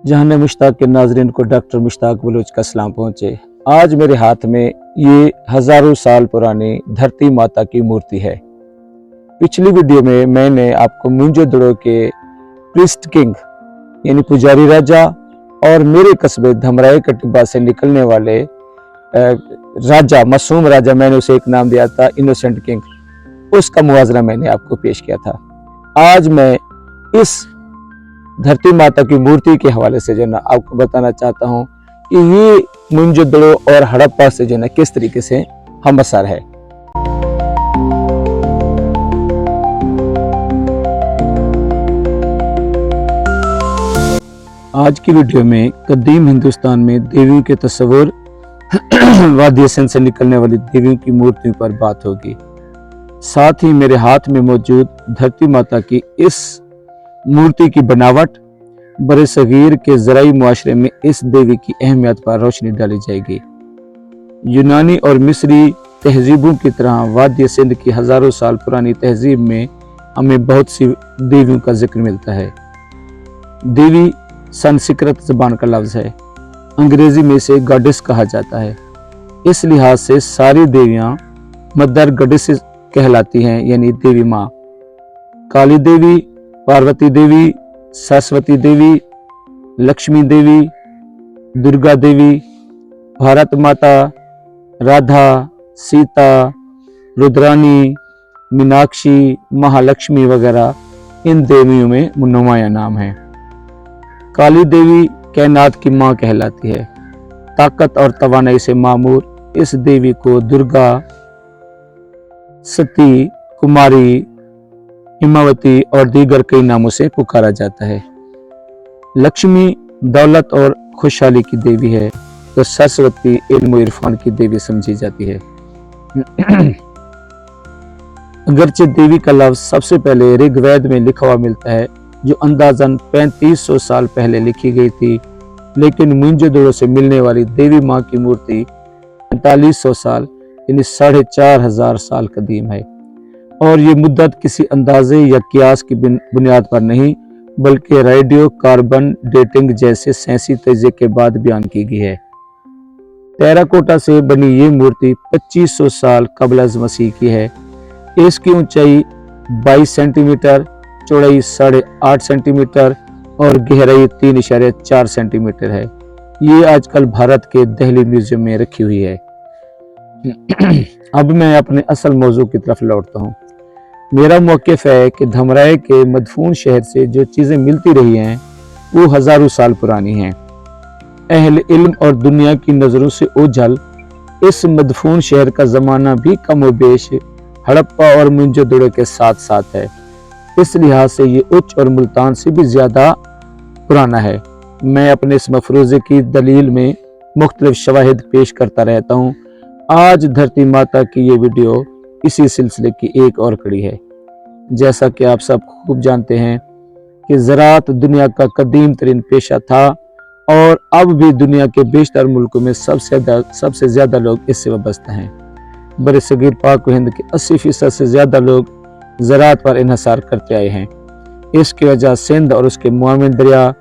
जहान मुश्ताक के नाजरीन को डॉक्टर मुश्ताक बलूच का सलाम पहुँचे। आज मेरे हाथ में ये हज़ारों साल पुरानी धरती माता की मूर्ति है। पिछली वीडियो में मैंने आपको मोहनजोदड़ो के प्रीस्ट किंग यानी पुजारी राजा और मेरे कस्बे धमराए कटिबा से निकलने वाले राजा, मासूम राजा, मैंने उसे एक नाम दिया था इनोसेंट किंग, उसका मुआवजा मैंने आपको पेश किया था। आज मैं इस धरती माता की मूर्ति के हवाले से जो ना आपको बताना चाहता हूँ कि ये मोहनजोदड़ो और हड़प्पा से जो ना किस तरीके से हमअसर है। आज की वीडियो में कदीम हिंदुस्तान में देवियों के तस्वुर वादिय सिंध से निकलने वाली देवियों की मूर्तियों पर बात होगी। साथ ही मेरे हाथ में मौजूद धरती माता की इस मूर्ति की बनावट, बड़े सगीर के ज़राई मुआशरे में इस देवी की अहमियत पर रोशनी डाली जाएगी। यूनानी और मिस्री तहजीबों की तरह वादिय सिंध की हज़ारों साल पुरानी तहजीब में हमें बहुत सी देवियों का जिक्र मिलता है। देवी संस्कृत ज़बान का लफ्ज़ है, अंग्रेजी में इसे गॉडेस कहा जाता है। इस लिहाज से सारी देवियाँ मदर गॉडेसेस कहलाती हैं, यानी देवी माँ। काली देवी, पार्वती देवी, सरस्वती देवी, लक्ष्मी देवी, दुर्गा देवी, भारत माता, राधा, सीता, रुद्रानी, मीनाक्षी, महालक्ष्मी वगैरह इन देवियों में नुमाया नाम हैं। काली देवी कायनात की माँ कहलाती है, ताकत और तवानाई से मामूर इस देवी को दुर्गा, सती, कुमारी, हिमावती और दीगर कई नामों से पुकारा जाता है। लक्ष्मी दौलत और खुशहाली की देवी है, तो सरस्वती इल्म और इरफान की देवी समझी जाती है। अगरचे देवी का लफ्ज सबसे पहले ऋग्वेद में लिखा हुआ मिलता है, जो अंदाजन 3500 साल पहले लिखी गई थी, लेकिन मोहनजोदड़ो से मिलने वाली देवी माँ की मूर्ति 4500 साल यानी 4500 साल कदीम है। और ये मुद्दत किसी अंदाजे या कियास की बुनियाद पर नहीं, बल्कि रेडियो कार्बन डेटिंग जैसे साइंसी तजज़िये के बाद बयान की गई है। टेराकोटा से बनी ये मूर्ति 2500 साल कबल अज़ मसीह की है। इसकी ऊंचाई 22 सेंटीमीटर, चौड़ाई 8.5 सेंटीमीटर और गहराई 3.4 सेंटीमीटर है। ये आजकल भारत के दिल्ली म्यूजियम में रखी हुई है। अब मैं अपने असल मौजू की तरफ लौटता हूँ। मेरा मौक़िफ़ है कि धमराए के मदफून शहर से जो चीज़ें मिलती रही हैं वो हज़ारों साल पुरानी हैं। अहल इल्म और दुनिया की नज़रों से ओझल इस मदफून शहर का ज़माना भी कम व बेश हड़प्पा और मोहनजोदड़ो के साथ साथ है। इस लिहाज से ये उच्च और मुल्तान से भी ज़्यादा पुराना है। मैं अपने इस मफरूज़े की दलील में मुख्तलिफ शवाहिद पेश करता रहता हूँ। आज धरती माता की ये वीडियो इसी सिलसिले की एक और कड़ी है। जैसा कि आप सब खूब जानते हैं कि ज़राअत दुनिया का कदीम तरीन पेशा था और अब भी दुनिया के बेशतर मुल्कों में सबसे ज़्यादा लोग इससे वाबस्ता हैं। बड़े सगीर पाक व हिंद के 80% से ज़्यादा लोग ज़राअत पर इन्हसार करते आए हैं। इसकी वजह सिंध और उसके मुआविन दरिया,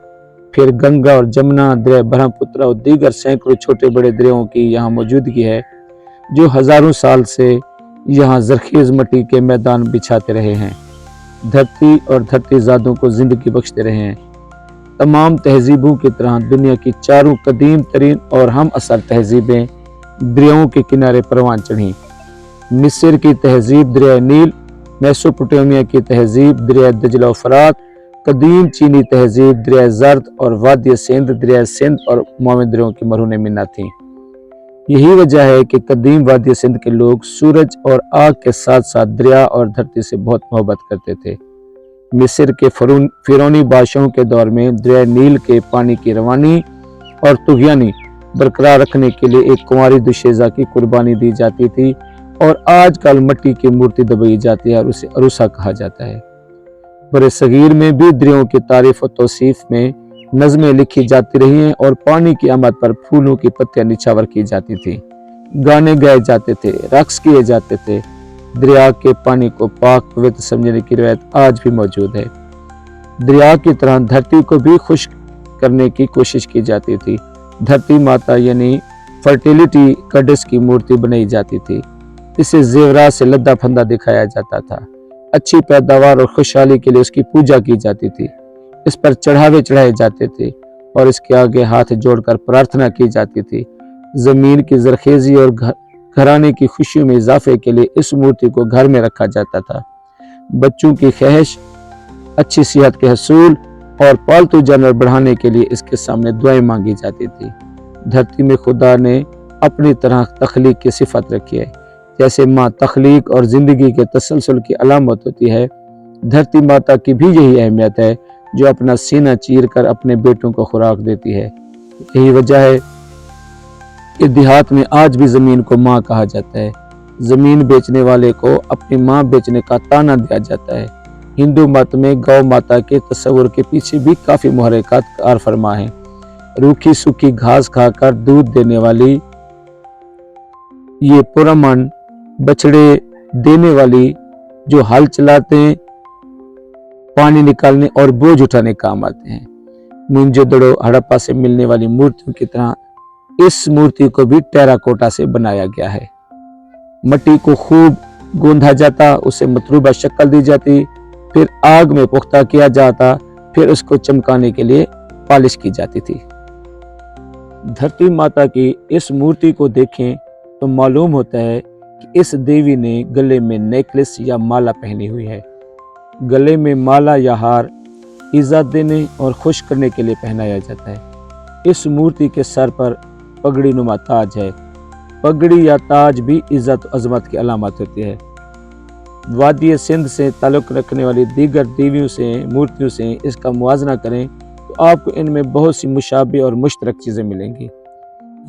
फिर गंगा और जमुना, दरिया ब्रह्मपुत्र और दीगर सैकड़ों छोटे बड़े दरियाओं की यहाँ मौजूदगी है, जो हज़ारों साल से यहाँ ज़रख़ीज़ मिट्टी के मैदान बिछाते रहे हैं, धरती और धरती ज़ादों को ज़िंदगी बख्शते रहे हैं। तमाम तहजीबों की तरह दुनिया की चारों कदीम तरीन और हम असर तहजीबें दरियाओं के किनारे परवान चढ़ीं। मिस्र की तहजीब दरिया नील, मेसोपोटामिया की तहजीब दरिया दजला फरात, कदीम चीनी तहजीब दरिया जर्द और वादिय सिंध दरिया सिंध और मुआविन दरियाओं की मरहून मिन्ना थी। यही वजह है कि कदीम वादिय सिंध के लोग सूरज और आग के साथ साथ दरिया और धरती से बहुत मोहब्बत करते थे। मिस्र के फिरौनी बादशाहों के दौर में दरिया नील के पानी की रवानी और तुग़यानी बरकरार रखने के लिए एक कुंवारी दुशेज़ा की कुर्बानी दी जाती थी और आजकल मिट्टी की मूर्ति दबाई जाती है और उसे अरूसा कहा जाता है। बड़े सगीर में भी दरियाओं की तारीफ और तौसीफ में नज़में लिखी जाती रही हैं और पानी की आमद पर फूलों की पत्तियां निछावर की जाती थी, गाने गाए जाते थे, रक्स किए जाते थे। दरिया के पानी को पाक पवित्र समझने की रिवायत आज भी मौजूद है। दरिया की तरह धरती को भी खुश्क करने की कोशिश की जाती थी। धरती माता यानी फर्टिलिटी गॉडेस की मूर्ति बनाई जाती थी। इसे जेवरात से लद्दा फंदा दिखाया जाता था। अच्छी पैदावार और खुशहाली के लिए उसकी पूजा की जाती थी। इस पर चढ़ावे चढ़ाए जाते थे और इसके आगे हाथ जोड़कर प्रार्थना की जाती थी। जमीन की जरखेजी और घराने की खुशियों में इजाफे के लिए इस मूर्ति को घर में रखा जाता था। बच्चों की ख्वाहिश, अच्छी सेहत के हसूल और पालतू जानवर बढ़ाने के लिए इसके सामने दुआएं मांगी जाती थी। धरती में खुदा ने अपनी तरह तख्लीक की सिफत रखी है। जैसे माँ तख्लीक और जिंदगी के तसलसल की अलामत होती है, धरती माता की भी यही अहमियत है, जो अपना सीना चीर कर अपने बेटों को खुराक देती है। यही वजह है कि देहात में आज भी जमीन को माँ कहा जाता है। जमीन बेचने वाले को अपनी माँ बेचने का ताना दिया जाता है। हिंदू मत में गौ माता के तस्वुर के पीछे भी काफी मुहर्रिकात कार फरमा है। रूखी सूखी घास खाकर दूध देने वाली ये पुरमन बछड़े देने वाली जो हल चलाते हैं, पानी निकालने और बोझ उठाने काम आते हैं। मोहनजोदड़ो हड़प्पा से मिलने वाली मूर्तियों की तरह इस मूर्ति को भी टेराकोटा से बनाया गया है। मट्टी को खूब गूंधा जाता, उसे मतलूबा शक्ल दी जाती, फिर आग में पुख्ता किया जाता, फिर उसको चमकाने के लिए पॉलिश की जाती थी। धरती माता की इस मूर्ति को देखें तो मालूम होता है कि इस देवी ने गले में नेकलेस या माला पहनी हुई है। गले में माला या हार इज्जत देने और खुश करने के लिए पहनाया जाता है। इस मूर्ति के सर पर पगड़ी नुमा ताज है। पगड़ी या ताज भी इज्जत अजमत की अलामत होती है। वादी सिंध से ताल्लुक़ रखने वाली दीगर देवियों से मूर्तियों से इसका मुआजना करें तो आपको इनमें बहुत सी मुशाबे और मुश्तरक चीज़ें मिलेंगी।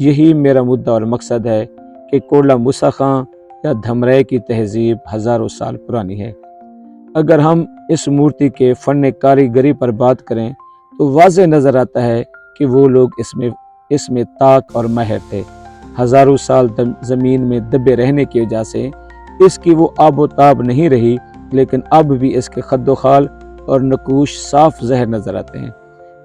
यही मेरा मुद्दा और मकसद है कि कोटला मूसा खां या धमराए की तहजीब हज़ारों साल पुरानी है। अगर हम इस मूर्ति के फ़न कारीगरी पर बात करें तो वाज़ेह नज़र आता है कि वो लोग इसमें ताक और माहिर थे। हज़ारों साल ज़मीन में दबे रहने की वजह से इसकी वो आबोताब नहीं रही, लेकिन अब भी इसके खद्दोखाल और नकूश साफ ज़हर नज़र आते हैं।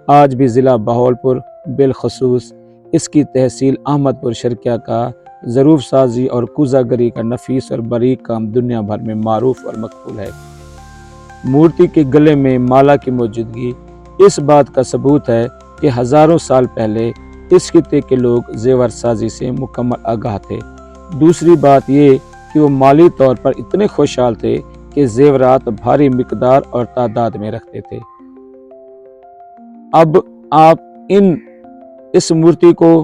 आज भी ज़िला बहावलपुर बिलखसूस इसकी तहसील अहमदपुर शर्किया का ज़रूफ साजी और कूजागरी का नफीस और बारीक काम दुनिया भर में मारूफ और मकबूल है। मूर्ति के गले में माला की मौजूदगी इस बात का सबूत है कि हज़ारों साल पहले इस खित्ते के लोग जेवर साजी से मुकम्मल आगाह थे। दूसरी बात ये कि वो माली तौर पर इतने खुशहाल थे कि जेवरात भारी मिकदार और तादाद में रखते थे। अब आप इस मूर्ति को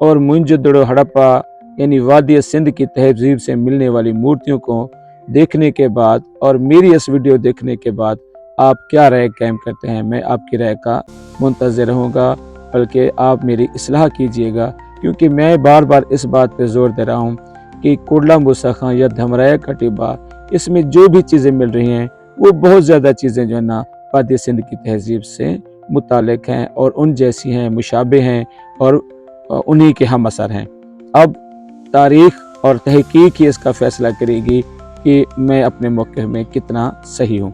और मोहनजोदड़ो हड़प्पा यानी वादी सिंध की तहजीब से मिलने वाली मूर्तियों को देखने के बाद और मेरी इस वीडियो देखने के बाद आप क्या राय कायम करते हैं, मैं आपकी राय का मुंतज़िर रहूँगा। बल्कि आप मेरी इस्लाह कीजिएगा, क्योंकि मैं बार बार इस बात पर जोर दे रहा हूँ कि कोटला मूसा खां या धमराया का टिब्बा, इसमें जो भी चीज़ें मिल रही हैं वो बहुत ज़्यादा चीज़ें जो है ना वादी सिंध की तहजीब से मुतालिक हैं और उन जैसी हैं, मुशाबे हैं और उन्हीं के हम असर हैं। अब तारीख़ और तहकीक ही इसका फ़ैसला करेगी कि मैं अपने मौक़िफ़ में कितना सही हूँ।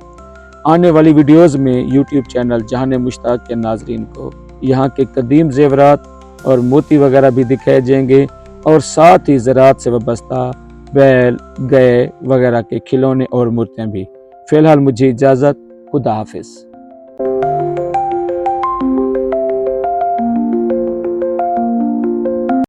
आने वाली वीडियोज़ में यूट्यूब चैनल जहान मुश्ताक के नाज़रीन को यहाँ के कदीम ज़ेवरात और मोती वगैरह भी दिखाए जाएंगे और साथ ही ज़राअत से वाबस्ता बैल, गाय वगैरह के खिलौने और मूर्तियाँ भी। फ़िलहाल मुझे इजाज़त, खुदा हाफिज़।